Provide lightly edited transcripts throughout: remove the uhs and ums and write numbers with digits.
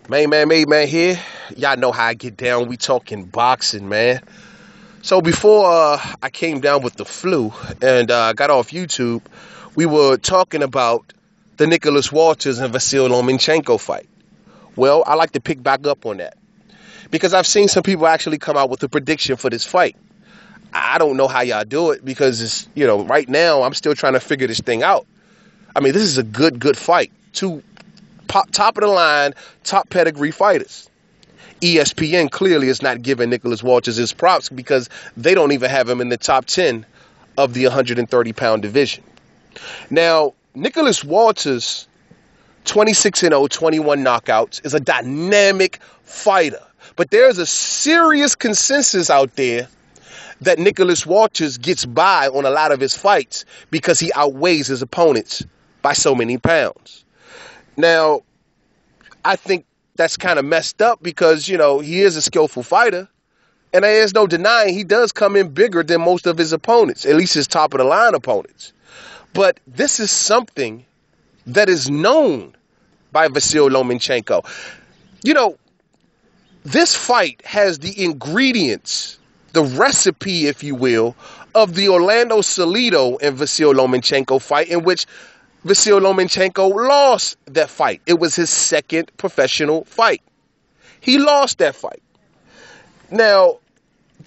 Made man here. Y'all know how I get down. We talking boxing, man. So before I came down with the flu and got off YouTube, we were talking about the Nicholas Walters and Vasyl Lomachenko fight. Well, I like to pick back up on that because I've seen some people actually come out with a prediction for this fight. I don't know how y'all do it because it's, right now I'm still trying to figure this thing out. I mean, this is a good fight. Two top of the line, top pedigree fighters. ESPN clearly is not giving Nicholas Walters his props because they don't even have him in the top 10 of the 130-pound division. Now, Nicholas Walters, 26-0, 21 knockouts, is a dynamic fighter. But there's a serious consensus out there that Nicholas Walters gets by on a lot of his fights because he outweighs his opponents by so many pounds. Now, I think that's kind of messed up because, he is a skillful fighter. And there's no denying he does come in bigger than most of his opponents, at least his top-of-the-line opponents. But this is something that is known by Vasyl Lomachenko. This fight has the ingredients, the recipe, if you will, of the Orlando Salido and Vasyl Lomachenko fight in which Vasyl Lomachenko lost that fight. It was his second professional fight. He lost that fight. Now,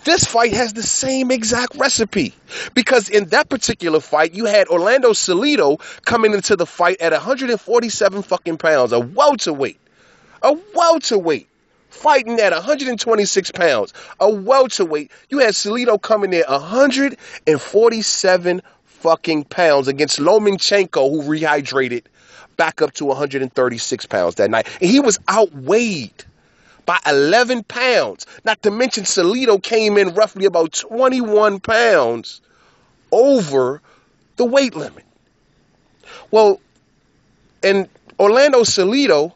this fight has the same exact recipe because in that particular fight, you had Orlando Salido coming into the fight at 147 fucking pounds, a welterweight, fighting at 126 pounds, a welterweight. You had Salido coming in 147 fucking pounds against Lomachenko, who rehydrated back up to 136 pounds that night. And he was outweighed by 11 pounds. Not to mention Salido came in roughly about 21 pounds over the weight limit. Well, and Orlando Salido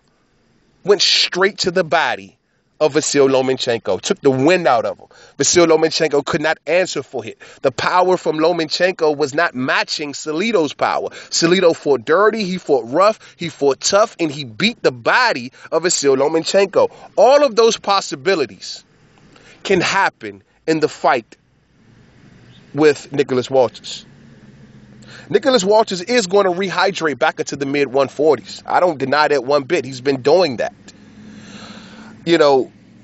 went straight to the body of Vasyl Lomachenko, took the wind out of him. Vasyl Lomachenko could not answer for it. The power from Lomachenko was not matching Salido's power. Salido fought dirty, he fought rough, he fought tough, and he beat the body of Vasyl Lomachenko. All of those possibilities can happen in the fight with Nicholas Walters. Nicholas Walters is going to rehydrate back into the mid-140s. I don't deny that one bit. He's been doing that.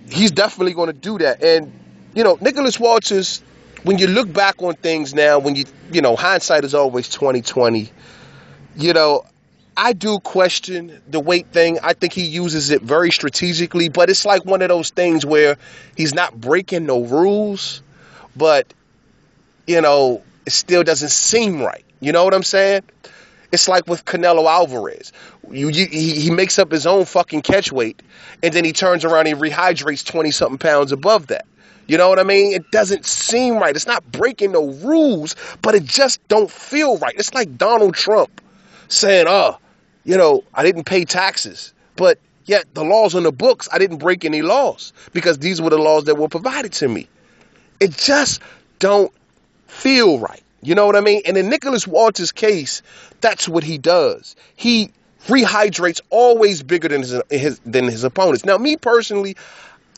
He's definitely going to do that. And, Nicholas Walters, when you look back on things now, hindsight is always 20/20. I do question the weight thing. I think he uses it very strategically, but it's like one of those things where he's not breaking no rules, but, it still doesn't seem right. You know what I'm saying? It's like with Canelo Alvarez. He makes up his own fucking catch weight, and then he turns around and rehydrates 20-something pounds above that. You know what I mean? It doesn't seem right. It's not breaking no rules, but it just don't feel right. It's like Donald Trump saying, I didn't pay taxes, but yet the laws on the books, I didn't break any laws because these were the laws that were provided to me. It just don't feel right. You know what I mean? And in Nicholas Walters' case, that's what he does. He rehydrates always bigger than his opponents. Now, me personally,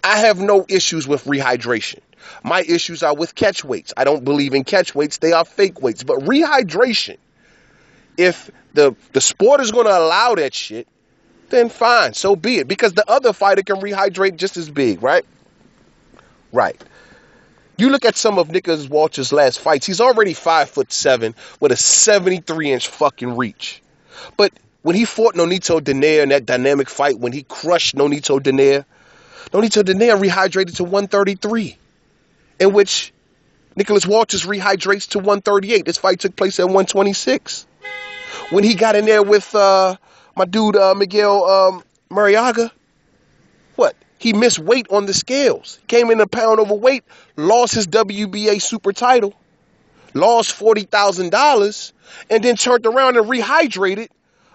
I have no issues with rehydration. My issues are with catch weights. I don't believe in catch weights. They are fake weights. But rehydration, if the sport is going to allow that shit, then fine, so be it. Because the other fighter can rehydrate just as big, right? Right. You look at some of Nicholas Walters' last fights, he's already 5'7" with a 73-inch fucking reach. But when he fought Nonito Donaire in that dynamic fight, when he crushed Nonito Donaire rehydrated to 133, in which Nicholas Walters rehydrates to 138. This fight took place at 126. When he got in there with my dude Miguel Mariaga, what? He missed weight on the scales. Came in a pound overweight, lost his WBA super title, lost $40,000, and then turned around and rehydrated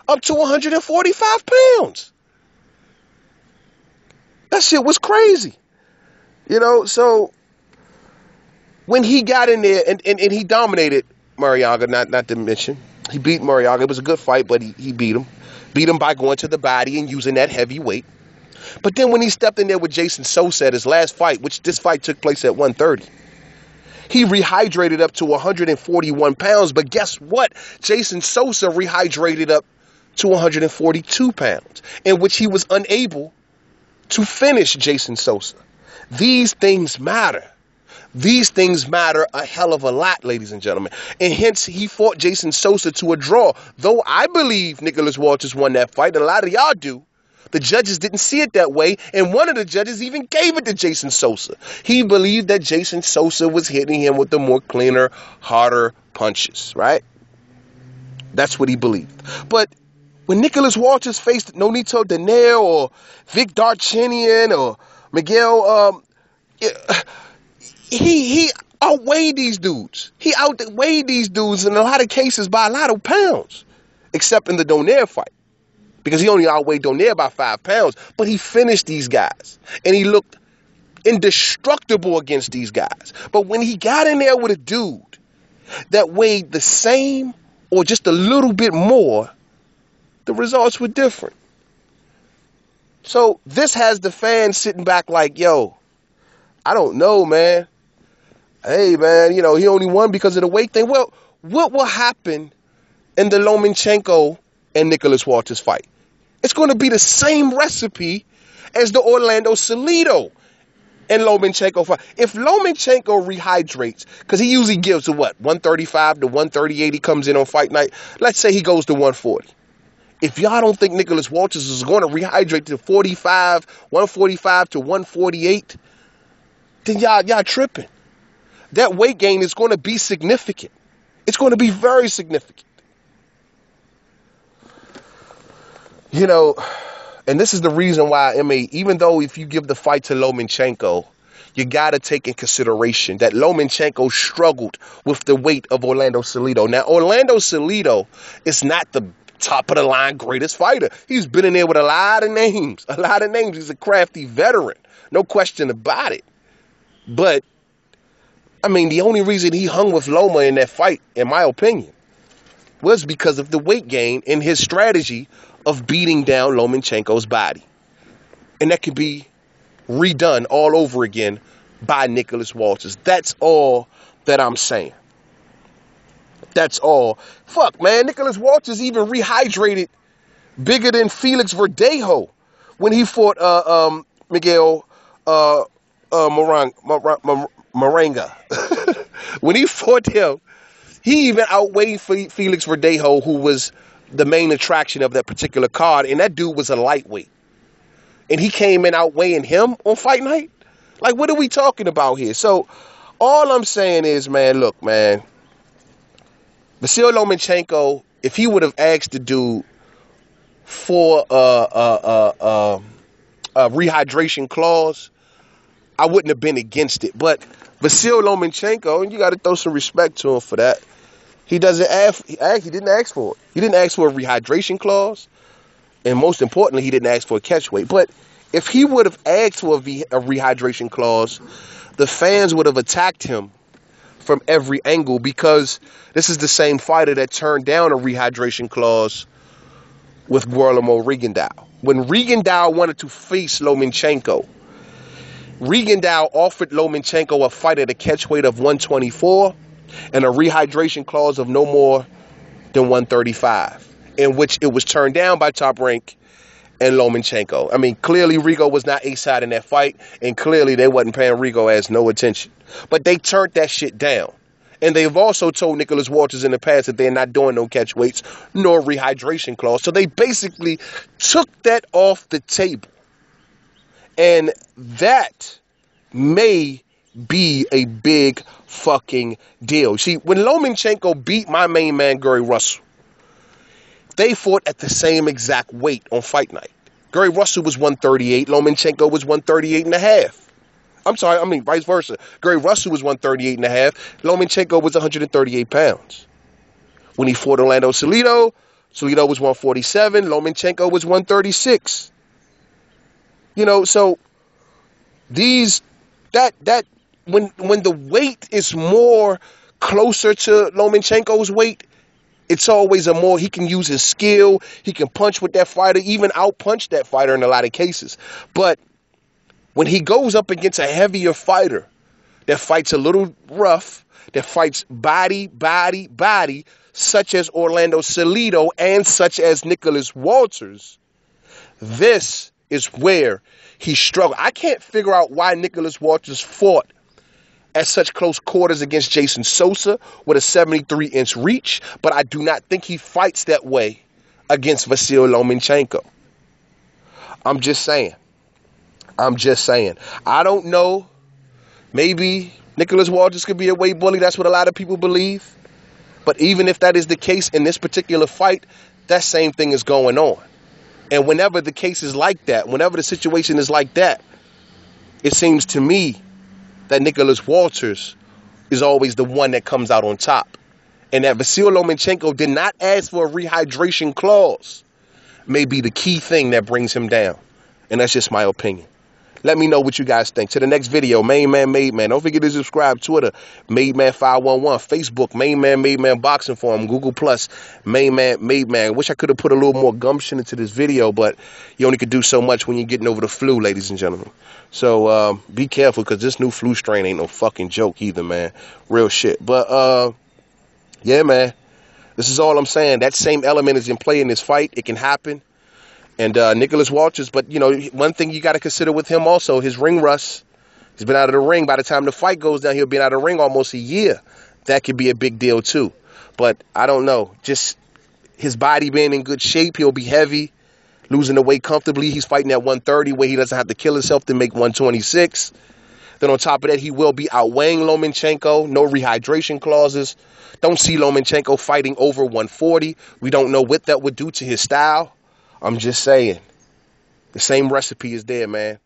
up to 145 pounds. That shit was crazy. So when he got in there and he dominated Mariaga, not to mention, he beat Mariaga. It was a good fight, but he beat him. Beat him by going to the body and using that heavy weight. But then when he stepped in there with Jason Sosa at his last fight, which this fight took place at 130, he rehydrated up to 141 pounds. But guess what? Jason Sosa rehydrated up to 142 pounds, in which he was unable to finish Jason Sosa. These things matter. These things matter a hell of a lot, ladies and gentlemen. And hence, he fought Jason Sosa to a draw. Though I believe Nicholas Walters won that fight, and a lot of y'all do, the judges didn't see it that way, and one of the judges even gave it to Jason Sosa. He believed that Jason Sosa was hitting him with the more cleaner, harder punches, right? That's what he believed. But when Nicholas Walters faced Nonito Donaire or Vic Darchinyan or Miguel, he outweighed these dudes. He outweighed these dudes in a lot of cases by a lot of pounds, except in the Donaire fight, because he only outweighed Donaire by 5 pounds. But he finished these guys, and he looked indestructible against these guys. But when he got in there with a dude that weighed the same or just a little bit more, the results were different. So this has the fans sitting back like, yo, I don't know, man. Hey, man, he only won because of the weight thing. Well, what will happen in the Lomachenko and Nicholas Walters fight? It's going to be the same recipe as the Orlando Salido and Lomachenko fight. If Lomachenko rehydrates, because he usually gives to 135 to 138, he comes in on fight night. Let's say he goes to 140. If y'all don't think Nicholas Walters is going to rehydrate to 145 to 148, then y'all tripping. That weight gain is going to be significant. It's going to be very significant. And this is the reason why, even though if you give the fight to Lomachenko, you got to take in consideration that Lomachenko struggled with the weight of Orlando Salido. Now, Orlando Salido is not the top of the line greatest fighter. He's been in there with a lot of names. He's a crafty veteran. No question about it. But, the only reason he hung with Loma in that fight, in my opinion, was because of the weight gain and his strategy of beating down Lomachenko's body. And that could be redone all over again by Nicholas Walters. That's all that I'm saying. That's all. Fuck, man. Nicholas Walters even rehydrated bigger than Felix Verdejo when he fought Miguel Morenga. When he fought him, he even outweighed Felix Verdejo, who was the main attraction of that particular card, and that dude was a lightweight. And he came in outweighing him on fight night? Like, what are we talking about here? So, all I'm saying is, man, look, man, Vasyl Lomachenko, if he would have asked the dude for a rehydration clause, I wouldn't have been against it. But Vasyl Lomachenko, and you got to throw some respect to him for that, he didn't ask for it. He didn't ask for a rehydration clause, and most importantly, he didn't ask for a catch weight. But if he would have asked for a rehydration clause, the fans would have attacked him from every angle, because this is the same fighter that turned down a rehydration clause with Guillermo Rigondeaux. When Rigondeaux wanted to face Lomachenko, Rigondeaux offered Lomachenko a fight at a catch weight of 124 and a rehydration clause of no more than 135, in which it was turned down by Top Rank and Lomachenko. Clearly Rigo was not A-side in that fight, and clearly they wasn't paying Rigo as no attention. But they turned that shit down. And they've also told Nicholas Walters in the past that they're not doing no catch weights nor rehydration clause. So they basically took that off the table. And that may be a big fucking deal. See, when Lomachenko beat my main man, Gary Russell, they fought at the same exact weight on fight night. Gary Russell was 138. Lomachenko was 138 and a half. Vice versa. Gary Russell was 138 and a half. Lomachenko was 138 pounds. When he fought Orlando Salido, Salido was 147. Lomachenko was 136. So when the weight is more closer to Lomachenko's weight, It's always he can use his skill. He can punch with that fighter, even out-punch that fighter in a lot of cases. But when he goes up against a heavier fighter that fights a little rough, that fights body, such as Orlando Salido and such as Nicholas Walters, this is where he struggled. I can't figure out why Nicholas Walters fought at such close quarters against Jason Sosa with a 73-inch reach, but I do not think he fights that way against Vasyl Lomachenko. I'm just saying. I don't know. Maybe Nicholas Walters could be a weight bully. That's what a lot of people believe. But even if that is the case in this particular fight, that same thing is going on. And whenever the case is like that, whenever the situation is like that, it seems to me that Nicholas Walters is always the one that comes out on top. And that Vasyl Lomachenko did not ask for a rehydration clause may be the key thing that brings him down. And that's just my opinion. Let me know what you guys think. To the next video, Main Man, Made Man. Don't forget to subscribe. Twitter, Made Man 511. Facebook, Main Man, Made Man Boxing Forum. Google Plus, Main Man, Made Man. Wish I could have put a little more gumption into this video, but you only could do so much when you're getting over the flu, ladies and gentlemen. So be careful, because this new flu strain ain't no fucking joke either, man. Real shit. But yeah, man. This is all I'm saying. That same element is in play in this fight. It can happen. And Nicholas Walters, but, you know, one thing you got to consider with him also, his ring rust. He's been out of the ring. By the time the fight goes down, he'll be out of the ring almost a year. That could be a big deal, too. But I don't know. Just his body being in good shape, he'll be heavy, losing the weight comfortably. He's fighting at 130 where he doesn't have to kill himself to make 126. Then on top of that, he will be outweighing Lomachenko. No rehydration clauses. Don't see Lomachenko fighting over 140. We don't know what that would do to his style. I'm just saying, the same recipe is there, man.